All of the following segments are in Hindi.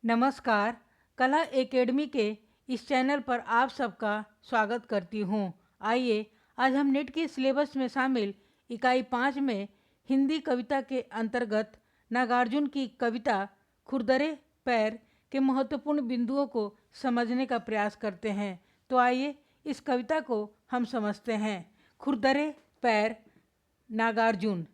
नमस्कार। कला एकेडमी के इस चैनल पर आप सबका स्वागत करती हूँ। आइए आज हम नेट के सिलेबस में शामिल इकाई 5 में हिंदी कविता के अंतर्गत नागार्जुन की कविता खुरदरे पैर के महत्वपूर्ण बिंदुओं को समझने का प्रयास करते हैं। तो आइए इस कविता को हम समझते हैं। खुरदरे पैर। नागार्जुन।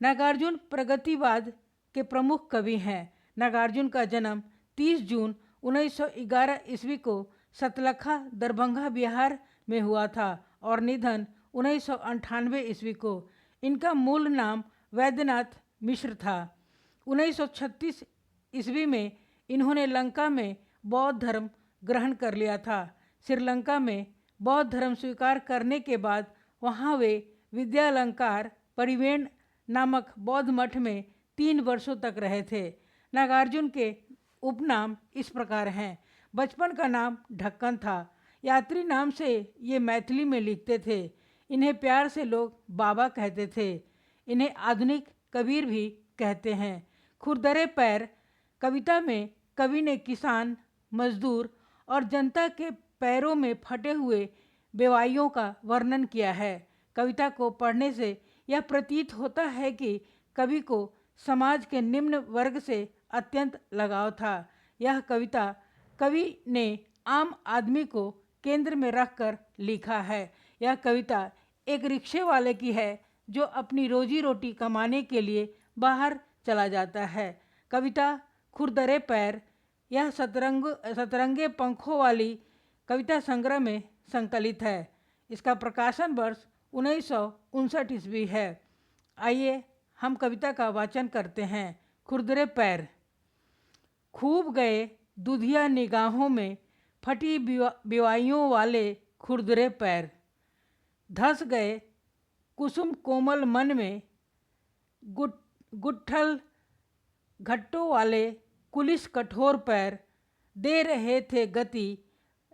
नागार्जुन प्रगतिवाद के प्रमुख कवि हैं। नागार्जुन का जन्म 30 जून 1911 ईस्वी को सतलखा दरभंगा बिहार में हुआ था और निधन 1998 ईस्वी को। इनका मूल नाम वैद्यनाथ मिश्र था। 1936 ईस्वी में इन्होंने लंका में बौद्ध धर्म ग्रहण कर लिया था। श्रीलंका में बौद्ध धर्म स्वीकार करने के बाद वहाँ वे विद्यालंकार परिवेण नामक बौद्ध मठ में 3 वर्षों तक रहे थे। नागार्जुन के उपनाम इस प्रकार हैं। बचपन का नाम ढक्कन था। यात्री नाम से ये मैथिली में लिखते थे। इन्हें प्यार से लोग बाबा कहते थे। इन्हें आधुनिक कबीर भी कहते हैं। खुरदरे पैर कविता में कवि ने किसान, मजदूर और जनता के पैरों में फटे हुए बेवाइयों का वर्णन किया है। कविता को पढ़ने से यह प्रतीत होता है कि कवि को समाज के निम्न वर्ग से अत्यंत लगाव था। यह कविता कवि ने आम आदमी को केंद्र में रखकर लिखा है। यह कविता एक रिक्शे वाले की है जो अपनी रोजी रोटी कमाने के लिए बाहर चला जाता है। कविता खुरदरे पैर यह सतरंगे पंखों वाली कविता संग्रह में संकलित है। इसका प्रकाशन वर्ष 1959 ईस्वी है। आइए हम कविता का वाचन करते हैं। खुरदरे पैर। खूब गए दुधिया निगाहों में फटी बिवाइयों वाले खुरदरे पैर। धस गए कुसुम कोमल मन में गुट्ठल घट्टों वाले कुलिस कठोर पैर। दे रहे थे गति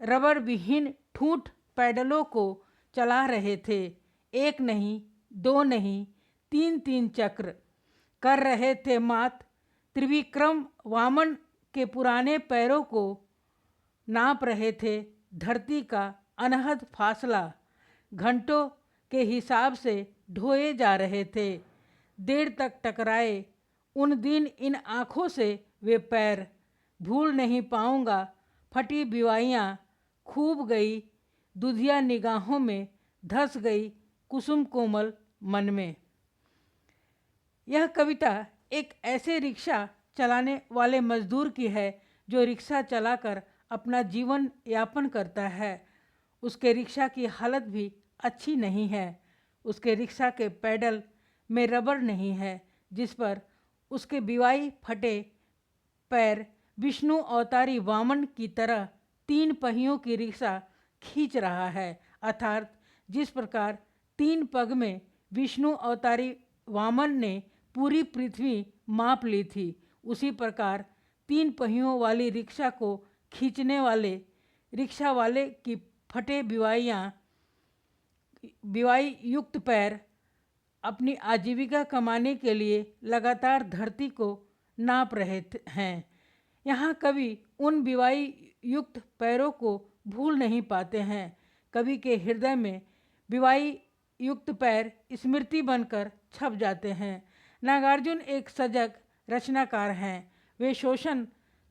रबर विहीन ठूंठ पैडलों को चला रहे थे। एक नहीं, दो नहीं, 3 चक्र कर रहे थे मात। त्रिविक्रम वामन के पुराने पैरों को नाप रहे थे धरती का अनहद फासला। घंटों के हिसाब से ढोए जा रहे थे। देर तक टकराए उन दिन इन आँखों से वे पैर। भूल नहीं पाऊँगा फटी बिवाइयाँ। खूब गई दुधिया निगाहों में, धस गई कुसुम कोमल मन में। यह कविता एक ऐसे रिक्शा चलाने वाले मजदूर की है जो रिक्शा चलाकर अपना जीवन यापन करता है। उसके रिक्शा की हालत भी अच्छी नहीं है। उसके रिक्शा के पैडल में रबर नहीं है जिस पर उसके बिवाई फटे पैर विष्णु अवतारी वामन की तरह 3 पहियों की रिक्शा खींच रहा है। अर्थात जिस प्रकार 3 पग में विष्णु अवतारी वामन ने पूरी पृथ्वी माप ली थी, उसी प्रकार 3 पहियों वाली रिक्शा को खींचने वाले रिक्शा वाले की फटे बिवाई युक्त पैर अपनी आजीविका कमाने के लिए लगातार धरती को नाप रहे हैं। यहाँ कवि उन बिवाई युक्त पैरों को भूल नहीं पाते हैं। कवि के हृदय में बिवाई युक्त पैर स्मृति बनकर छप जाते हैं। नागार्जुन एक सजग रचनाकार हैं। वे शोषण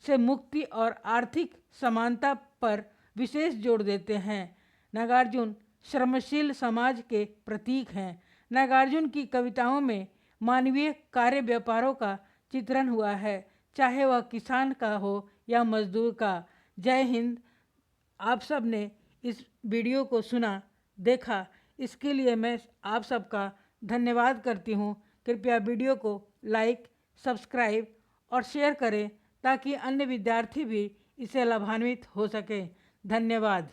से मुक्ति और आर्थिक समानता पर विशेष जोर देते हैं। नागार्जुन श्रमशील समाज के प्रतीक हैं। नागार्जुन की कविताओं में मानवीय कार्य व्यापारों का चित्रण हुआ है, चाहे वह किसान का हो या मजदूर का। जय हिंद। आप सब ने इस वीडियो को सुना, देखा, इसके लिए मैं आप सबका धन्यवाद करती हूँ। कृपया वीडियो को लाइक, सब्सक्राइब और शेयर करें ताकि अन्य विद्यार्थी भी इससे लाभान्वित हो सकें। धन्यवाद।